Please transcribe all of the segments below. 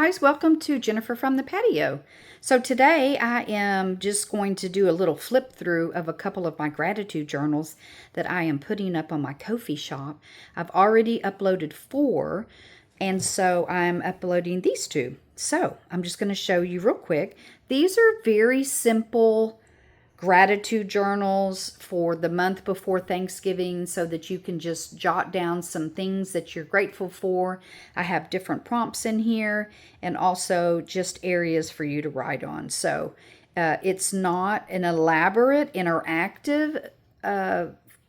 guys, welcome to Jennifer from the Patio. So today I am just going to do a little flip through of a couple of my gratitude journals that I am putting up on my Ko-fi shop. I've already uploaded 4, and so I'm uploading these 2. So I'm just going to show you real quick. These are very simple gratitude journals for the month before Thanksgiving so that you can just jot down some things that you're grateful for. I have different prompts in here and also just areas for you to write on. So it's not an elaborate, interactive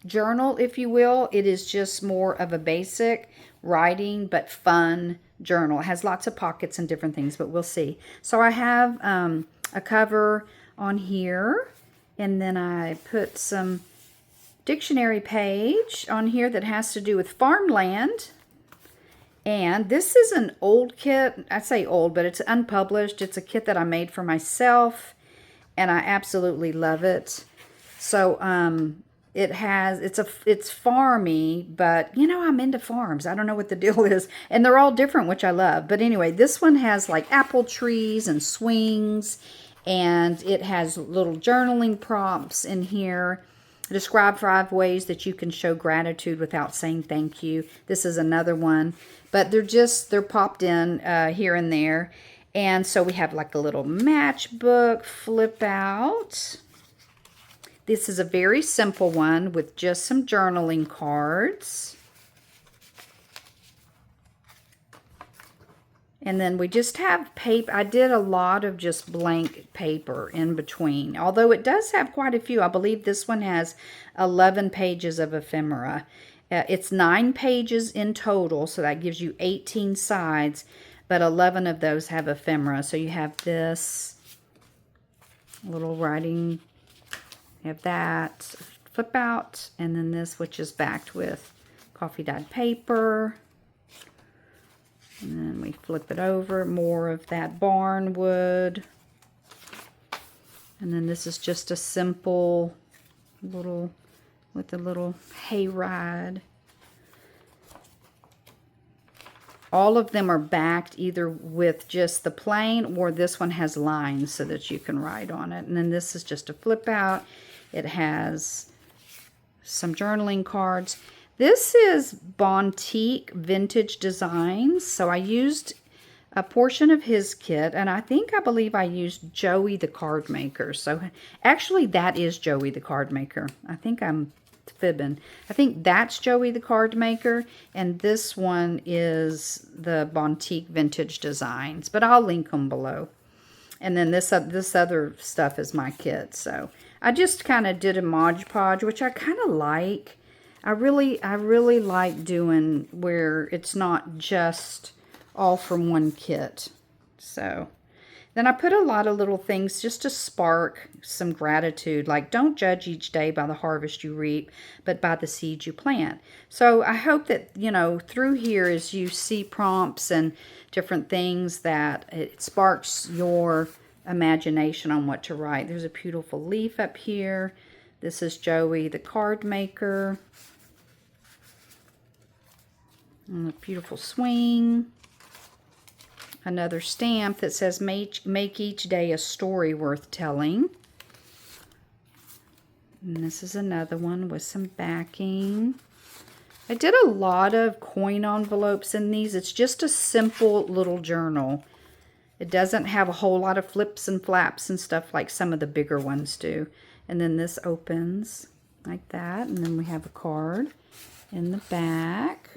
journal, if you will. It is just more of a basic writing but fun journal. It has lots of pockets and different things, but we'll see. So I have a cover on here. And then I put some dictionary page on here that has to do with farmland. And this is an old kit. I say old, but it's unpublished. It's a kit that I made for myself, and I absolutely love it. So it's farmy, but you know, I'm into farms. I don't know what the deal is, and they're all different, which I love. But anyway, this one has like apple trees and swings. And it has little journaling prompts in here. Describe 5 ways that you can show gratitude without saying thank you. This is another one. But they're popped in here and there. And so we have like a little matchbook flip out. This is a very simple one with just some journaling cards. And then we just have paper. I did a lot of just blank paper in between. Although it does have quite a few. I believe this one has 11 pages of ephemera. It's 9 pages in total, so that gives you 18 sides. But 11 of those have ephemera. So you have this little writing. You have that flip out. And then this, which is backed with coffee dyed paper. And then we flip it over, more of that barnwood. And then this is just a simple little, with a little hayride. All of them are backed either with just the plain, or this one has lines so that you can write on it. And then this is just a flip out. It has some journaling cards. This is Bontique Vintage Designs. So I used a portion of his kit, and I believe I used Joey the Card Maker. So actually that is Joey the Card Maker. I think I'm fibbing. I think that's Joey the Card Maker, and this one is the Bontique Vintage Designs, but I'll link them below. And then this other stuff is my kit. So I just kind of did a Mod Podge, which I kind of like. I really like doing where it's not just all from one kit. So then I put a lot of little things just to spark some gratitude, like don't judge each day by the harvest you reap, but by the seeds you plant. So I hope that, you know, through here as you see prompts and different things, that it sparks your imagination on what to write. There's a beautiful leaf up here. This is Joey the Card Maker. And a beautiful swing. Another stamp that says make each day a story worth telling. And this is another one with some backing. I did a lot of coin envelopes in these. It's just a simple little journal. It doesn't have a whole lot of flips and flaps and stuff like some of the bigger ones do. And then this opens like that. And then we have a card in the back.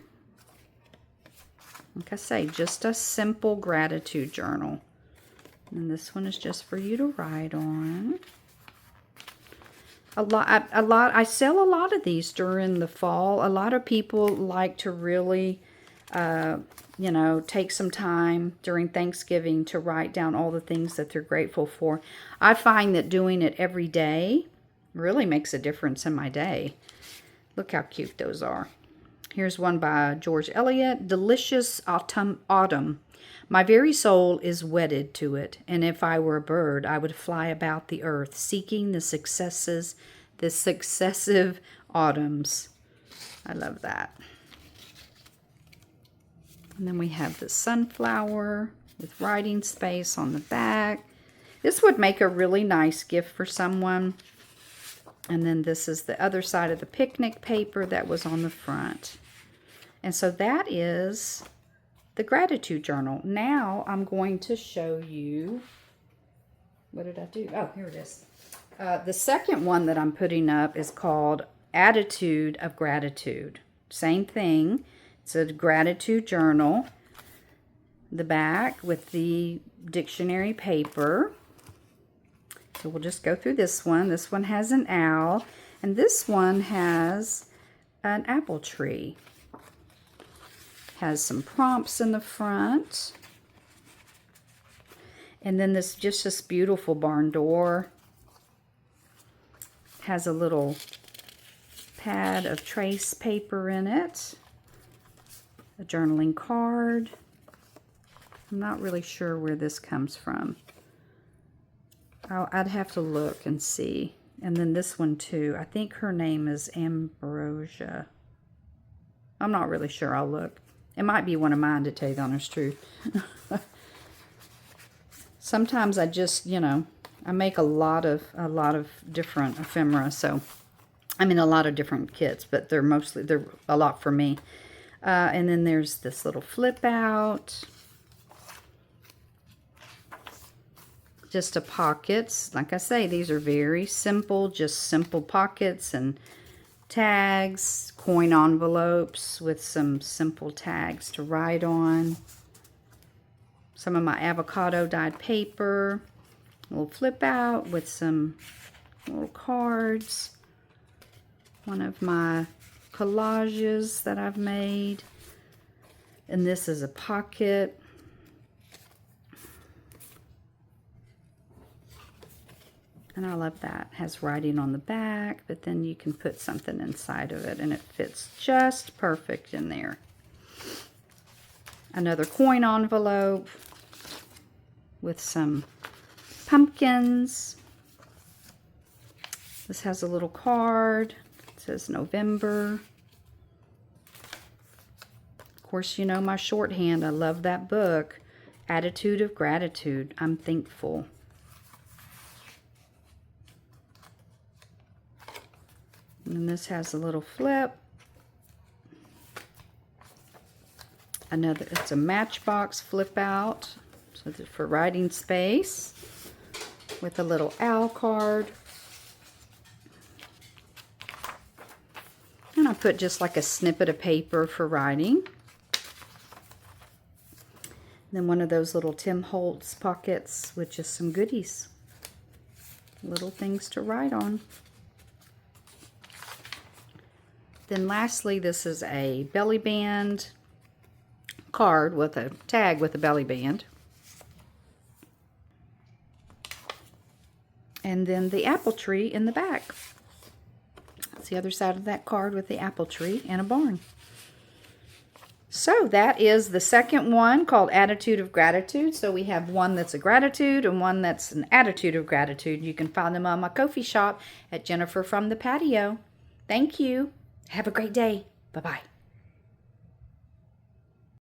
Like I say, just a simple gratitude journal. And this one is just for you to write on. I sell a lot of these during the fall. A lot of people like to really, you know, take some time during Thanksgiving to write down all the things that they're grateful for. I find that doing it every day really makes a difference in my day. Look how cute those are. Here's one by George Eliot. Delicious autumn. My very soul is wedded to it, and if I were a bird, I would fly about the earth, seeking the successive autumns. I love that. And then we have the sunflower. with writing space on the back. This would make a really nice gift for someone. And then this is the other side of the picnic paper that was on the front. And so that is the gratitude journal. Now I'm going to show you, what did I do? Oh, here it is. The second one that I'm putting up is called Attitude of Gratitude. Same thing. It's a gratitude journal. The back with the dictionary paper. So we'll just go through this one. This one has an owl, and this one has an apple tree. Has some prompts in the front. And then this beautiful barn door. Has a little pad of trace paper in it. A journaling card. I'm not really sure where this comes from. I'd have to look and see. And then this one too. I think her name is Ambrosia. I'm not really sure. I'll look. It might be one of mine, to tell you the honest truth. Sometimes I just, I make a lot of different ephemera. So, I mean, a lot of different kits, but they're a lot for me. And then there's this little flip out. Just a pockets. Like I say, these are very simple, just simple pockets and tags, coin envelopes with some simple tags to write on. Some of my avocado dyed paper. A little flip out with some little cards. One of my collages that I've made. And this is a pocket. And I love that. It has writing on the back, but then you can put something inside of it, and it fits just perfect in there. Another coin envelope with some pumpkins. This has a little card. It says November. Of course, you know my shorthand. I love that book. Attitude of Gratitude. I'm thankful. And this has a little flip. It's a matchbox flip out. So it's for writing space. With a little owl card. And I put just like a snippet of paper for writing. Then one of those little Tim Holtz pockets with just some goodies. Little things to write on. Then lastly, this is a belly band card with a tag with a belly band. And then the apple tree in the back. That's the other side of that card with the apple tree and a barn. So that is the second one, called Attitude of Gratitude. So we have one that's a gratitude and one that's an attitude of gratitude. You can find them on my Ko-fi shop at Jennifer from the Patio. Thank you. Have a great day. Bye-bye.